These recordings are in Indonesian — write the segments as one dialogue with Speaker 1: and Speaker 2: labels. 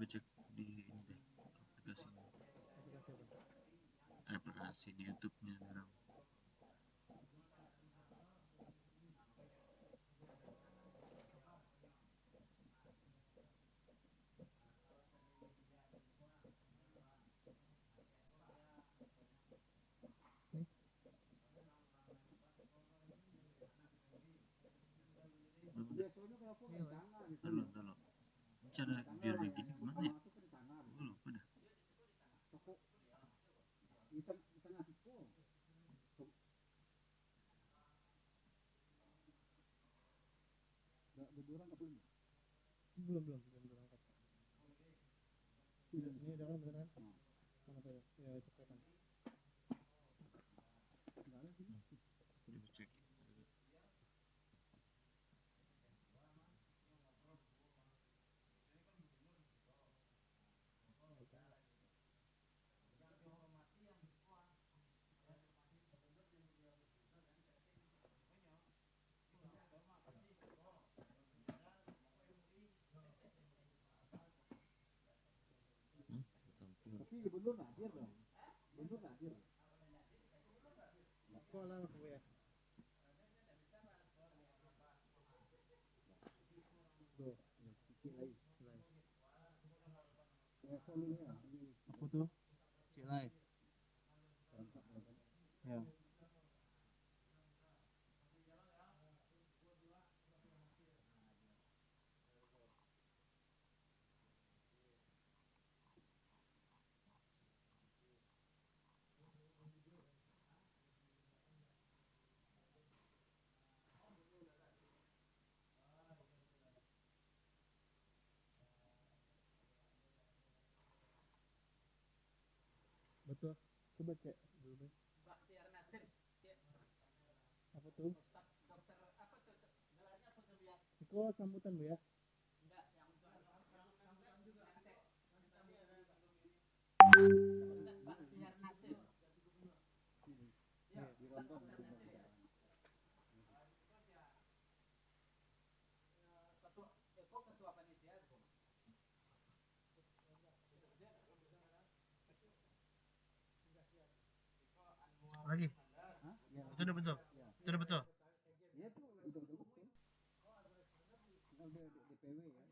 Speaker 1: coba cek di ini deh, aplikasi di YouTube-nya orang. Tolong. Cara biar begini gimana ya? Gue lupa dah.
Speaker 2: Belum berangkat. Ini udah kan beneran? Mana tuh ya cepetan. Enggak ada sini.
Speaker 1: Coba cek.
Speaker 3: Tapi belum hadir dong. Belum hadir.
Speaker 2: Kok lah aku ya. Tuh, Cilai. Apa tuh? Cilai. Ya. Betul. Coba cek dulu. Apa tuh? Itu sambutan Bu ya? Lagi? Itu udah betul? Itu udah betul?
Speaker 3: Ya itu udah betul. Tinggal DPW ya.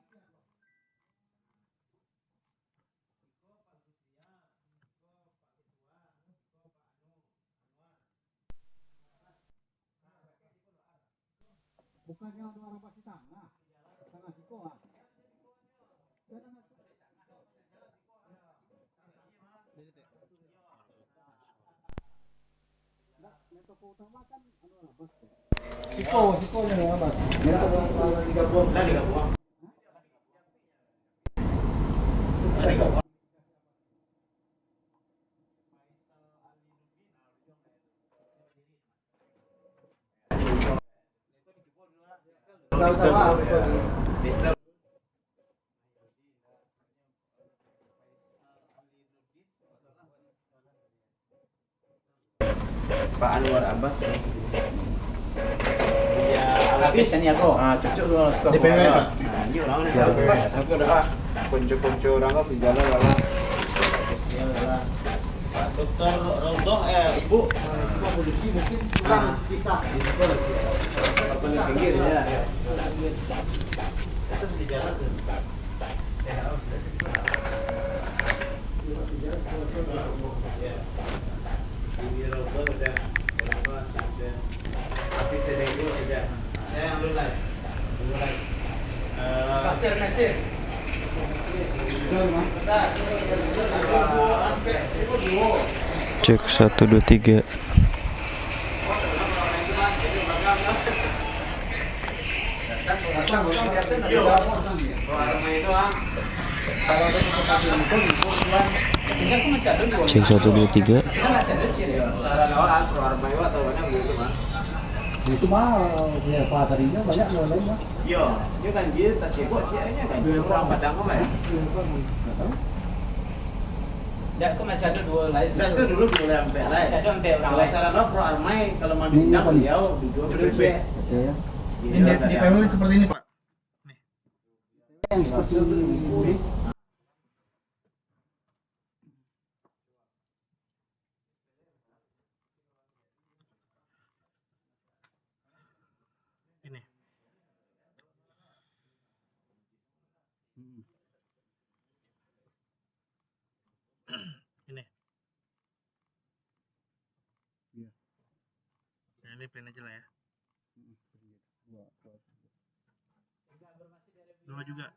Speaker 3: Bukannya ada orang pasti tanah. Tanah Sikoa. Nah, yang toko utama kan Bas. Sikonya ya Bas. Ya, kalau digabung.
Speaker 4: Pak Anwar Abbas ya
Speaker 3: Habis ini aku.
Speaker 4: cucuk lu harus
Speaker 2: DPW Pak.
Speaker 4: Ini orang ini aku udah kunci orang kok di jalan lah. Pak Dokter Rontoh Ibu
Speaker 3: Polisi mungkin kurang kita.
Speaker 4: apa di pinggir ya. Itu di jalan tuh. Ini Rontoh udah berapa sudah habis dari itu sudah yang mulai Nasir
Speaker 5: Cek 1 2 3. Cek 1 2 3.
Speaker 3: Itu mah ya pasarinya banyak lain mah.
Speaker 4: Iya, dia kan dia tak sibuk kayaknya kan dua orang padang apa ya?
Speaker 6: Ya, aku masih ada dua lain.
Speaker 4: Dah itu dulu boleh sampai lah.
Speaker 6: Masih ada sampai orang
Speaker 4: Kalau
Speaker 6: lain.
Speaker 4: sarana pro armai kalau mau diundang beliau dijual PB.
Speaker 3: Ya.
Speaker 2: Di PW seperti ini Pak.
Speaker 3: Yang seperti ini.
Speaker 2: Ini.
Speaker 3: Iya.
Speaker 2: Nah, ini print aja lah ya. Dua juga.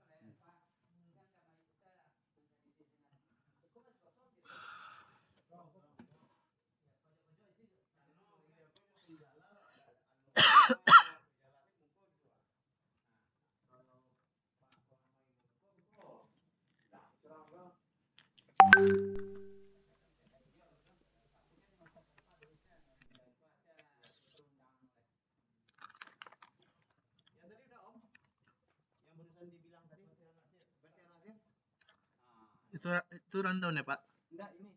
Speaker 2: Itu rundown ya, Pak?
Speaker 3: Enggak, ini.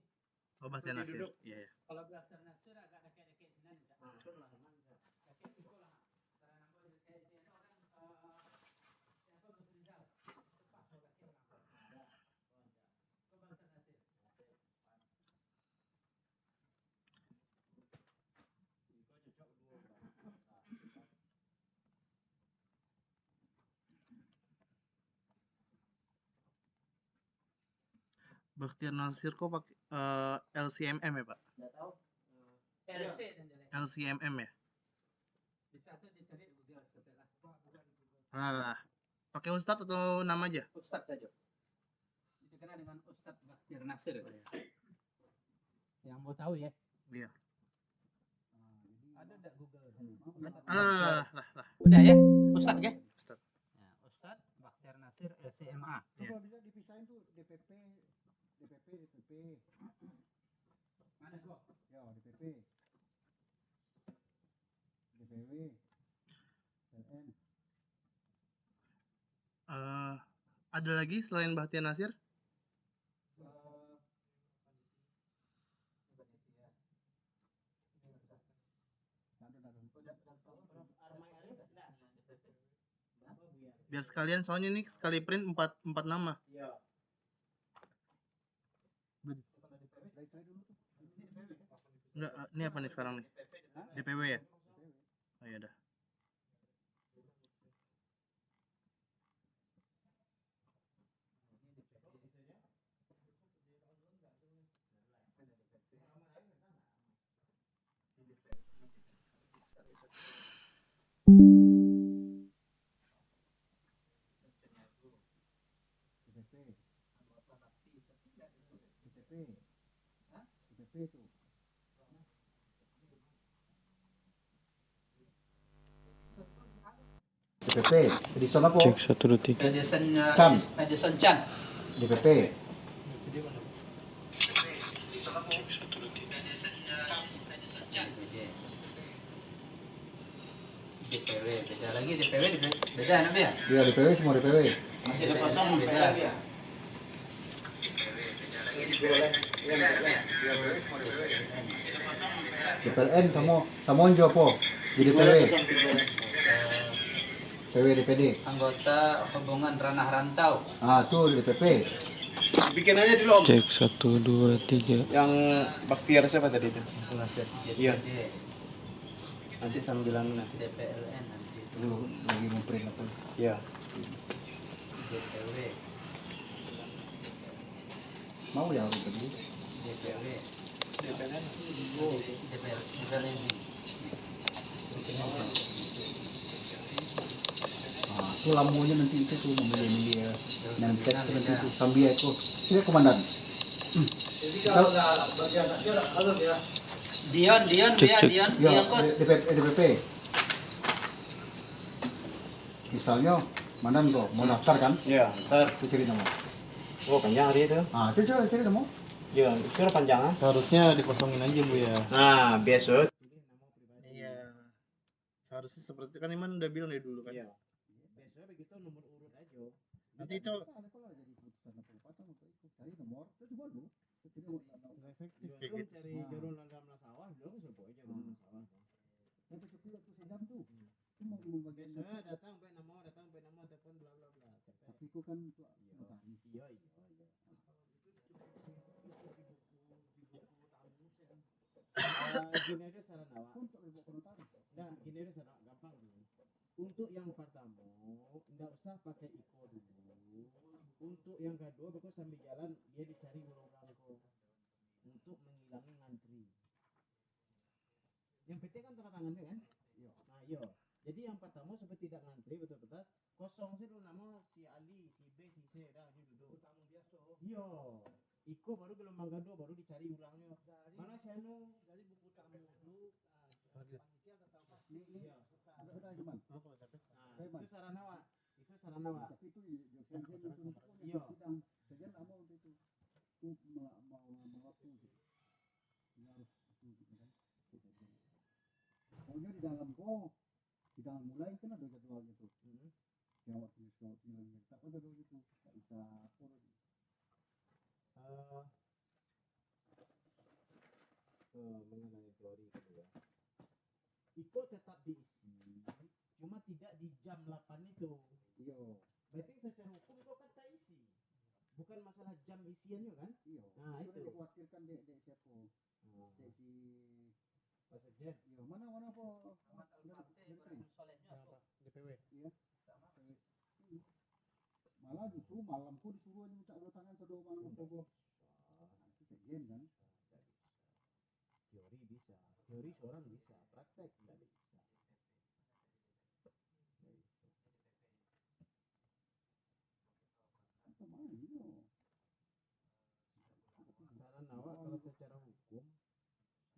Speaker 2: Oh, Bastian Nasir.
Speaker 4: duduk.
Speaker 2: Iya, iya.
Speaker 6: Kalau Blaster Nasir agak dekat-dekat sini enggak.
Speaker 2: Bastian Nasir kok pakai LCMM ya, Pak?
Speaker 3: Enggak tahu.
Speaker 6: LC dan jelek.
Speaker 2: LCMM ya?
Speaker 6: Bisa tuh dicari di Google setelah.
Speaker 2: Alah. Pakai Ustadz atau nama aja?
Speaker 6: Ustadz saja. Dikenal dengan Ustadz Bastian Nasir. Yang mau tahu ya.
Speaker 2: Iya.
Speaker 6: Ada enggak Google?
Speaker 2: Lah.
Speaker 6: Udah ya? Ustadz ya?
Speaker 2: Ustadz.
Speaker 6: Ya, Ustadz Bastian Nasir LCMA.
Speaker 2: Iya.
Speaker 3: Coba bisa dipisahin tuh DPP.
Speaker 6: Mana gua?
Speaker 3: Ya, DPP. DPW. LN.
Speaker 2: Ada lagi selain Bastian Nasir? Biar sekalian, soalnya ini sekali print 4 nama.
Speaker 4: Iya.
Speaker 2: Enggak, ini apa nih sekarang nih? DPW ya? Oh iya dah.
Speaker 3: DPP itu. DPP, Edison apa?
Speaker 5: Cek 1 2 3.
Speaker 6: Edison Chan.
Speaker 3: DPP.
Speaker 6: DPW beda lagi, DPW beda Nabi ya?
Speaker 3: Iya, DPW semua DPW.
Speaker 6: Masih ada kosong beda.
Speaker 3: DPLN sama onjo apa? Di DPW. DPW DPD.
Speaker 6: Anggota hubungan ranah rantau.
Speaker 3: Ah, tuh DPP.
Speaker 4: Bikin aja dulu Om.
Speaker 5: Cek 1 2 3.
Speaker 4: Yang baktiar siapa tadi itu? Iya.
Speaker 6: DPD,
Speaker 4: Nanti sambilan nanti.
Speaker 6: DPLN nanti itu.
Speaker 3: Dulu lagi memprint apa?
Speaker 4: Iya.
Speaker 6: DPW,
Speaker 3: Mau ya gitu.
Speaker 6: DPW,
Speaker 4: DPLN.
Speaker 6: DPLN.
Speaker 3: Ah, itu lampunya nanti itu tuh memilih ya. Nanti nanti itu sambil itu. Ini komandan.
Speaker 4: Jadi kalau nggak bagian akhir, kalau dia
Speaker 6: Dion,
Speaker 5: Cek.
Speaker 3: Ya,
Speaker 6: kok.
Speaker 3: DPP. Misalnya, mandan kok mau daftar kan?
Speaker 4: Iya, ntar.
Speaker 3: Itu cari nama.
Speaker 4: Oh, panjang hari itu.
Speaker 3: Ah, itu cari nama.
Speaker 4: Iya, itu panjangan.
Speaker 2: Seharusnya dikosongin aja, Bu ya.
Speaker 4: Nah, besok.
Speaker 2: Iya. Seharusnya seperti kan Iman udah bilang dari dulu kan.
Speaker 4: Iya. Besok begitu nomor urut aja.
Speaker 2: Nanti itu
Speaker 3: Cari nomor, itu coba dulu.
Speaker 2: nggak efektif
Speaker 4: Belum
Speaker 2: kayak gitu.
Speaker 4: cari jalur dalam sawah, belum siapa aja dalam sawah.
Speaker 3: Yang kecil itu sejam tuh. Itu mau bagian
Speaker 4: Besok datang sampai nama telepon bla bla bla.
Speaker 3: tapi itu kan itu notaris.
Speaker 4: Iya. Gini aja saran awak.
Speaker 3: Untuk ibu ke notaris.
Speaker 4: Nah, gini aja saran gampang dulu. Untuk yang pertama, nggak usah pakai iko dulu. Untuk yang kedua, bakal sambil jalan dia dicari ulang belangko. kosong sih lu nama si Ali, si B, si C dah dia duduk. Tamu biasa. Iya. Iko baru gelombang kedua baru dicari ulangnya. Mana si Anu?
Speaker 3: Jadi buku tamu dulu.
Speaker 2: Oke.
Speaker 3: Panitia atau apa? Ini
Speaker 4: Iya.
Speaker 3: sudah cuman.
Speaker 4: Nah, itu Saranawa. Itu Saranawa.
Speaker 3: Tapi itu dosen itu
Speaker 4: Iya.
Speaker 3: sidang saja lama untuk itu. Itu mau waktu itu. Ini harus itu kan. Pokoknya di dalam kok sidang mulai kan ada jadwalnya tuh. Yang waktu bilang tak ada gitu. Tak bisa urus.
Speaker 4: Mengenai teori itu ya. Iko tetap diisi, cuma tidak di jam 8 itu.
Speaker 3: Iya.
Speaker 4: Berarti secara hukum itu kan tak isi. Bukan masalah jam isiannya kan?
Speaker 3: Iya.
Speaker 4: Nah,
Speaker 3: Itu
Speaker 4: itu.
Speaker 3: dikhawatirkan dek siapa? Dek si
Speaker 4: Pak Sekjen.
Speaker 3: iya mana apa?
Speaker 2: DPW.
Speaker 3: Iya. Malah justru malamku disuruh minta dua tangan sedua malam pogo. Itu sejen kan?
Speaker 4: Teori bisa, teori seorang bisa, praktek tidak bisa.
Speaker 3: Apa mana iya?
Speaker 4: Saranawa kalau secara hukum,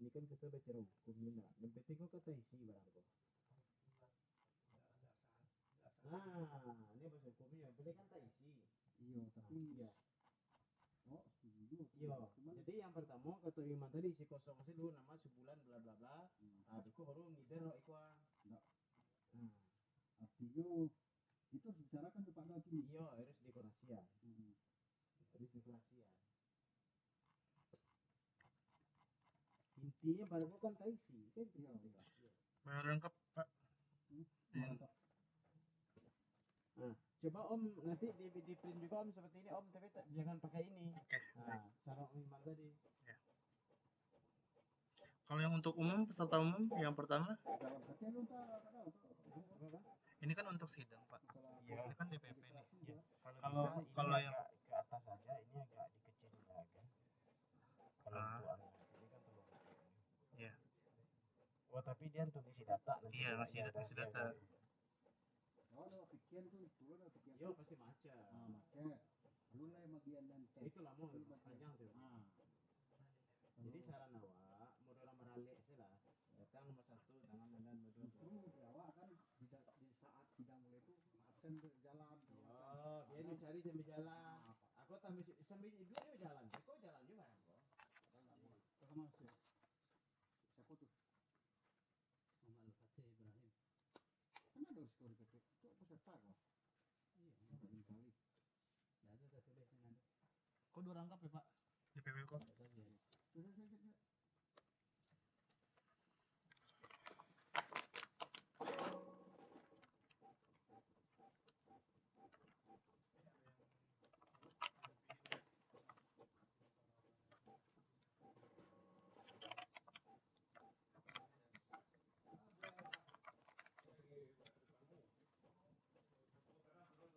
Speaker 4: ini kan kita bicara hukumnya nak. Yang penting kau kata isi barang kau. Ini bahasa hukumnya. Yang penting kan tak isi.
Speaker 3: Iya, tapi
Speaker 4: Iya.
Speaker 3: oh setuju.
Speaker 4: Iya.
Speaker 3: Cuman
Speaker 4: Jadi yang pertama kata Iman tadi isi kosong sih dulu nama sebulan bla bla bla. Ah, itu baru ngider kok iku.
Speaker 3: Nggak.
Speaker 4: Hmm.
Speaker 3: artinya itu harus bicarakan kepada hakim.
Speaker 4: Iya, harus dekorasian.
Speaker 3: Hmm.
Speaker 4: Harus dekorasian. Intinya pada bukan tak isi. Kan
Speaker 3: Iya, iya.
Speaker 2: Bayar lengkap, Pak.
Speaker 3: Mantap.
Speaker 4: Nah, coba Om nanti di print juga Om seperti ini Om, tapi jangan pakai ini.
Speaker 2: Oke.
Speaker 4: Nah, sarung Iman tadi.
Speaker 2: Kalau yang untuk umum, peserta umum yang pertama,
Speaker 3: Dalam hati lu tak ada
Speaker 4: Apa?
Speaker 2: ini kan untuk sidang, Pak.
Speaker 3: masalah.
Speaker 4: Iya.
Speaker 2: Ini kan DPP nih.
Speaker 4: Iya.
Speaker 2: Kalau
Speaker 4: bisa, ini
Speaker 2: kalau yang
Speaker 4: agak ke atas saja, ini agak dikecilin aja. Kalau
Speaker 2: Ah.
Speaker 4: untuk anu, ini kan perlu.
Speaker 2: Iya.
Speaker 4: Oh, tapi dia untuk isi data nanti.
Speaker 2: Iya, masih isi data.
Speaker 3: Oh, ada pikiran tuh, turun ada pikiran.
Speaker 4: Yo, pasti macet.
Speaker 3: Macet. Lu lah yang bagian dan tes.
Speaker 4: Itu lama panjang tuh. Jadi Saranawa, mau orang meralik sih lah. Datang nomor 1, tangan dan nomor 2.
Speaker 3: Justru di awal kan di saat sidang mulai itu absen berjalan.
Speaker 4: Oh, dia mau cari sambil jalan. Aku tambah sambil dulu dia jalan. Kok jalan juga barang kok.
Speaker 3: Sama siapa tuh?
Speaker 6: Muhammad Al-Fatih Ibrahim.
Speaker 3: Kan ada skor PP. Itu peserta kok.
Speaker 6: Iya,
Speaker 3: Paling kali.
Speaker 6: nggak ada tak tulisnya ada.
Speaker 2: kok 2 rangkap ya, Pak? DPW kok.
Speaker 6: Nggak tahu ya.
Speaker 3: Saya.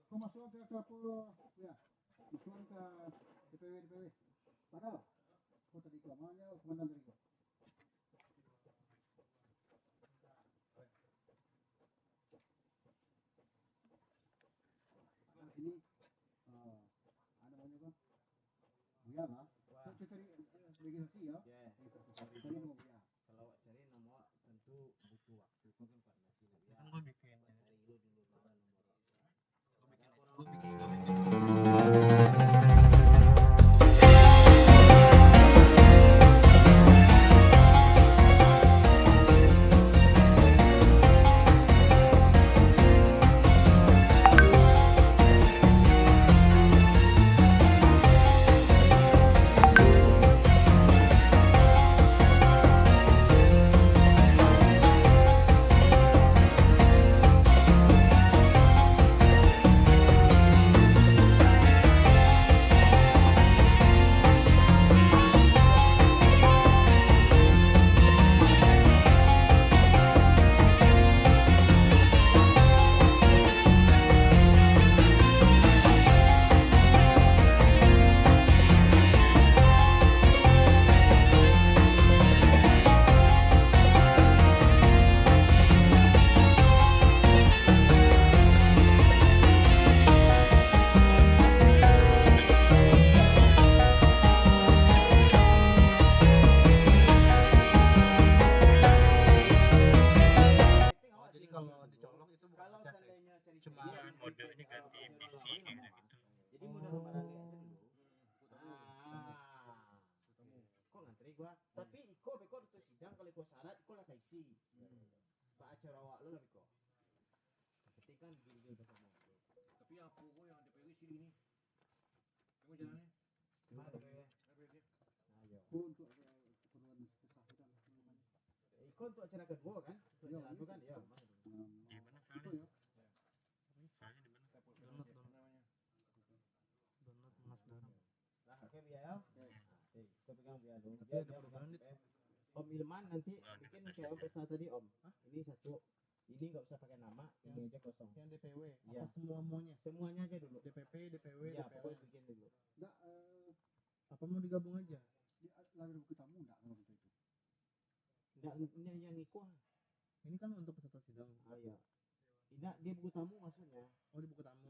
Speaker 3: Kau masuk ke apa ya? Usulan ke DPW. Padahal kau tadi kemana? Komandan tadi kau. Ini ada namanya apa? Buya lah. Saya cari registrasi ya.
Speaker 4: Ya,
Speaker 3: Registrasi. Cari nomor Buya.
Speaker 4: kalau cari nomor tentu butuh waktu. Kau kan koordinasi lah.
Speaker 2: Kan gue bikin.
Speaker 4: Cari dulu mana nomor.
Speaker 2: Gue bikin.
Speaker 4: sini. Kamu jalannya. Mana ya? Ayo.
Speaker 3: Untuk keperluan kesakitan namanya.
Speaker 4: Ikut untuk acara kedua kan? Untuk
Speaker 3: Iya,
Speaker 4: acara itu kan?
Speaker 3: iya.
Speaker 4: Ya.
Speaker 1: Di mana
Speaker 3: Itu
Speaker 1: filenya?
Speaker 3: ya.
Speaker 1: Filenya di mana?
Speaker 2: Donat Mas Garam.
Speaker 4: Nah, oke biar.
Speaker 3: Oke.
Speaker 4: Oke, kita pegang biar dulu.
Speaker 2: Tapi
Speaker 4: Dia
Speaker 2: ada
Speaker 4: pegang
Speaker 2: perubahan,
Speaker 4: sip, Om Ilman nanti
Speaker 1: Enggak,
Speaker 4: bikin
Speaker 1: udah
Speaker 4: kayak Om
Speaker 1: tes
Speaker 4: Pesta tadi Om. Ini satu. Ini nggak usah pakai nama, ini aja kosong.
Speaker 2: Yang DPW.
Speaker 4: Iya.
Speaker 2: Apa semuanya?
Speaker 4: Semuanya aja dulu.
Speaker 2: DPP, DPW,
Speaker 4: Iya,
Speaker 2: DPL.
Speaker 4: pokoknya bikin dulu.
Speaker 3: Enggak
Speaker 2: Apa mau digabung aja?
Speaker 3: di lahir buku tamu enggak kalau gitu itu.
Speaker 4: Enggak, ini yang ikut.
Speaker 2: Ini kan untuk peserta sidang.
Speaker 4: Ah iya. Tidak, dia buku tamu maksudnya.
Speaker 2: Oh, di buku tamu.